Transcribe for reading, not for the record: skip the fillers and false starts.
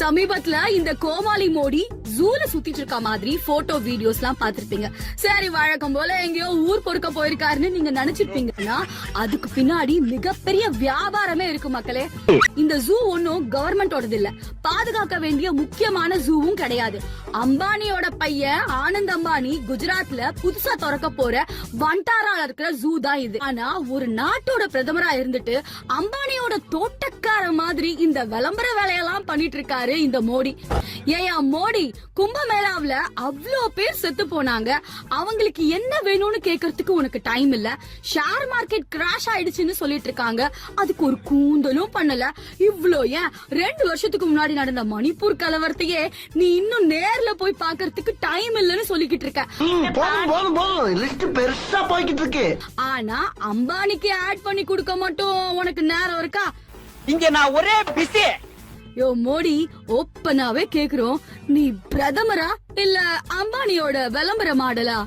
சமீபத்துல இந்த கோமாளி மோடி ஜூல சுத்திட்டு இருக்க மாதிரி போட்டோ வீடியோஸ் எல்லாம் பாத்திருப்பீங்க. சரி, வழக்கம் போல எங்கேயோ ஊர் பொறுக்க போயிருக்காருன்னு நீங்க நினைச்சிருப்பீங்கன்னா அதுக்கு பின்னாடி மிகப்பெரிய வியாபாரமே இருக்கு மக்களே. இந்த ஜூ ஒன்னும் கவர்மெண்டோடது இல்ல, பாதுகாக்க வேண்டிய முக்கியமான ஜூவும் கிடையாது. அம்பானியோட பையன் ஆனந்த் அம்பானி குஜராத்ல புதுசா திறக்க போற வண்டாரால இருக்கிற ஜூ தான் இது. ஆனா ஒரு நாட்டோட பிரதமரா இருந்துட்டு அம்பானியோட தோட்டக்கார மாதிரி இந்த விளம்பர வேலையெல்லாம் பண்ணிட்டு இருக்காரு இந்த மோடி. ஏயா மோடி, கும்பமேளாவுல அவ்ளோ பேர் செத்து போனாங்க, அவங்களுக்கு என்ன வேணும்னு கேக்குறதுக்கு உனக்கு டைம் இல்ல. ஷேர் மார்க்கெட் கிராஷ் ஆயிடுச்சுன்னு சொல்லிட்டு இருக்காங்க, அதுக்கு ஒரு கூந்தலும் பண்ணல. இவ்ளோ ஏன் 2 வருஷத்துக்கு முன்னாடி நடந்த மணிப்பூர் கலவரத்தையே நீ இன்னும் நேர்ல போய் பாக்குறதுக்கு டைம் இல்லன்னு சொல்லிக்கிட்டு இருக்க. பெருசா போய்கிட்டு இருக்கு. ஆனா அம்பானிக்கு ஆட் பண்ணி கொடுக்க மட்டும் உனக்கு நேரம் இருக்கா? இங்க நான் ஒரே பிஸி. யோ மோடி, ஓப்பனாவே கேக்குறோம், நீ பிரதமரா இல்ல அம்பானியோட விளம்பர மாடலா?